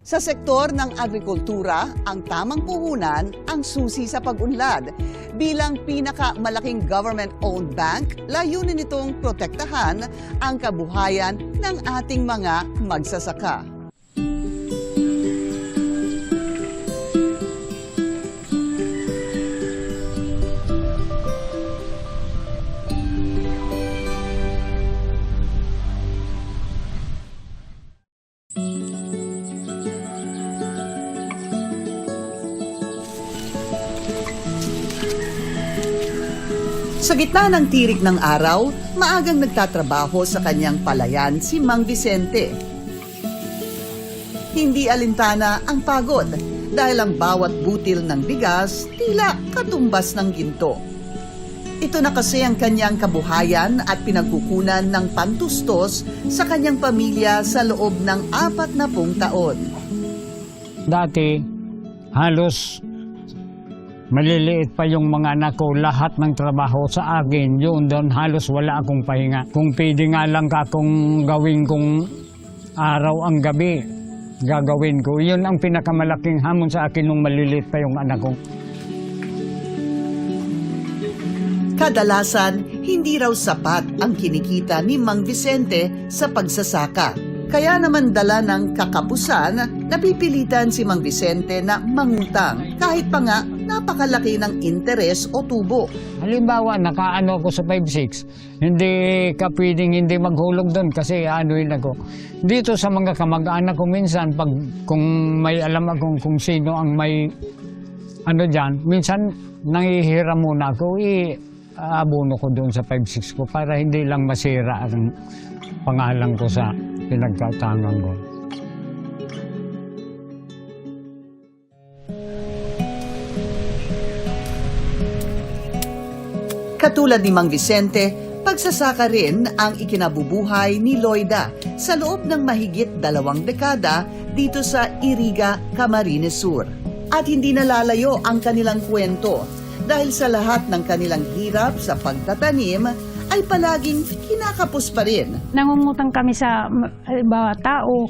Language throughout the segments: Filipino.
Sa sektor ng agrikultura, ang tamang puhunan ang susi sa pag-unlad. Bilang pinakamalaking government-owned bank, layunin nitong protektahan ang kabuhayan ng ating mga magsasaka. Sa gitna ng tirik ng araw, maagang nagtatrabaho sa kanyang palayan si Mang Vicente. Hindi alintana ang pagod dahil ang bawat butil ng bigas tila katumbas ng ginto. Ito na kasi ang kanyang kabuhayan at pinagkukunan ng pantustos sa kanyang pamilya sa loob ng 40 taon. Dati, halos maliliit pa yung mga anak ko, lahat ng trabaho sa akin, yun doon halos wala akong pahinga. Kung pwede nga lang akong gawin kong araw ang gabi, gagawin ko. Yun ang pinakamalaking hamon sa akin nung maliliit pa yung anak ko. Kadalasan, hindi raw sapat ang kinikita ni Mang Vicente sa pagsasaka. Kaya naman dala ng kakapusan, napipilitan si Mang Vicente na mangutang kahit pa nga napakalaki ng interes o tubo. Halimbawa, nakaano ako sa 5-6, hindi ka pwedeng hindi maghulog doon kasi anuin ako. Dito sa mga kamag-anak ko minsan, kung may alam akong kung sino ang may ano dyan, minsan nangihiram muna ako, abono ko doon sa 5-6 ko para hindi lang masira ang pangalan ko sa pinagkatangan ko. Katulad ni Mang Vicente, pagsasaka rin ang ikinabubuhay ni Loida sa loob ng mahigit 2 dekada dito sa Iriga, Camarines Sur. At hindi nalalayo ang kanilang kwento dahil sa lahat ng kanilang hirap sa pagtatanim ay palaging kinakapos pa rin. Nangungutang kami sa tao,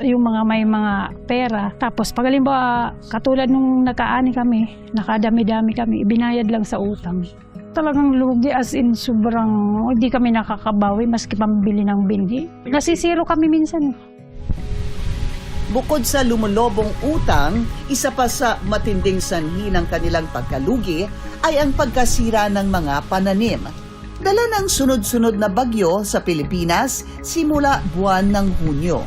yung mga may mga pera. Tapos pag halimbawa, katulad nung nakaani kami, nakadami-dami kami, ibinayad lang sa utang. Talagang lugi as in sobrang, hindi kami nakakabawi maski pambili ng bindi. Nasisiro kami minsan. Bukod sa lumulobong utang, isa pa sa matinding sanhi ng kanilang pagkalugi ay ang pagkasira ng mga pananim. Dala ng sunod-sunod na bagyo sa Pilipinas simula buwan ng Hunyo.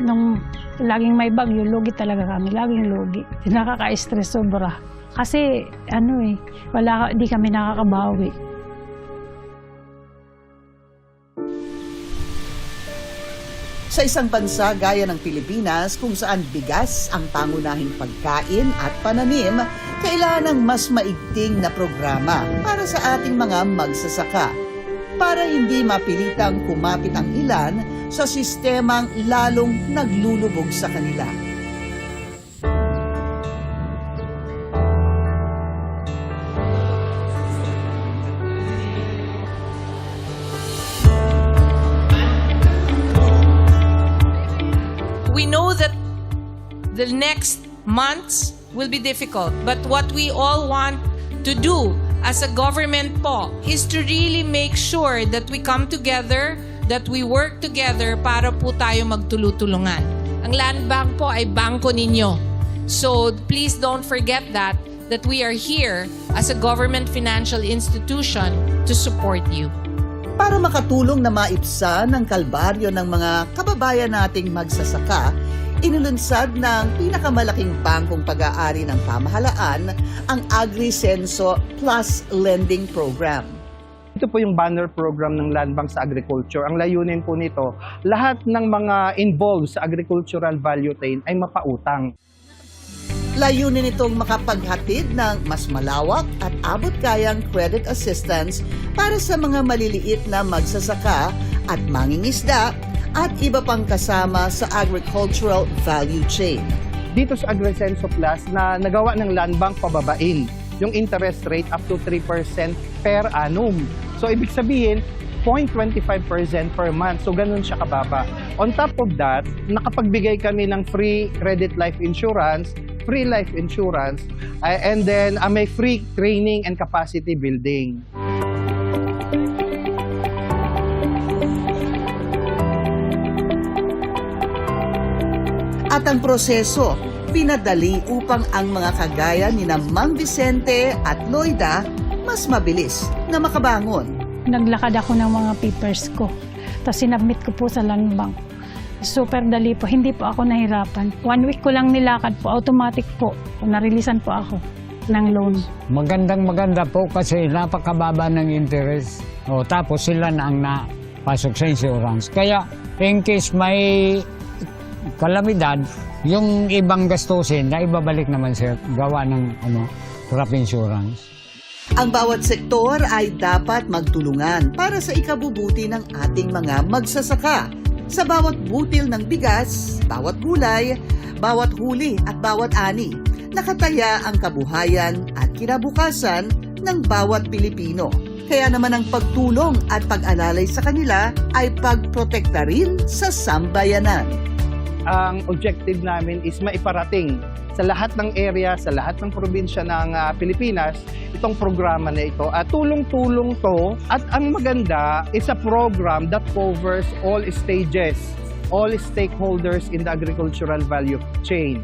Nung laging may bagyo, lugi talaga kami, laging lugi. Nakaka-stress sobra. Kasi di kami nakakabawi. Sa isang bansa gaya ng Pilipinas kung saan bigas ang pangunahing pagkain at pananim, kailangan ng mas maigting na programa para sa ating mga magsasaka para hindi mapilitang kumapit ang ilan sa sistemang lalong naglulubog sa kanila. We know that the next months will be difficult, but what we all want to do as a government po is to really make sure that we come together, that we work together para po tayo magtulutulungan. Ang Land Bank po ay bangko ninyo. So please don't forget that we are here as a government financial institution to support you. Para makatulong na maibsan ang kalbaryo ng mga kababayan nating magsasaka, inulunsad ng pinakamalaking bangkong pag-aari ng pamahalaan ang AgriSenso Plus Lending Program. Ito po yung banner program ng Land Bank sa agriculture. Ang layunin po nito, lahat ng mga involved sa agricultural value chain ay mapautang. Layunin itong makapaghatid ng mas malawak at abot-kayang credit assistance para sa mga maliliit na magsasaka at mangingisda at iba pang kasama sa agricultural value chain. Dito sa AgriSenso Plus na nagawa ng Land Bank pababain yung interest rate up to 3% per annum. So ibig sabihin, 0.25% per month. So ganun siya kababa. On top of that, nakapagbigay kami ng free credit life insurance, free life insurance, and then may free training and capacity building. At ang proseso, pinadali upang ang mga kagaya ni na Mang Vicente at Loida mas mabilis na makabangon. Naglakad ako ng mga papers ko. Tapos sinabmit ko po sa land bank. Super dali po. Hindi po ako nahirapan. 1 week ko lang nilakad po. Automatic po. Narilisan po ako ng loan. Maganda po kasi napakababa ng interest. O, tapos sila na ang napasok sa insurance. Kaya in case may kalamidad, yung ibang gastusin na ibabalik naman sa gawa ng crop insurance. Ang bawat sektor ay dapat magtulungan para sa ikabubuti ng ating mga magsasaka. Sa bawat butil ng bigas, bawat gulay, bawat huli at bawat ani, nakataya ang kabuhayan at kinabukasan ng bawat Pilipino. Kaya naman ang pagtulong at pag-alalay sa kanila ay pagprotekta rin sa sambayanan. Ang objective namin is maiparating sa lahat ng area, sa lahat ng probinsya ng Pilipinas, itong programa na ito. At tulong-tulong to. At ang maganda is a program that covers all stages, all stakeholders in the agricultural value chain.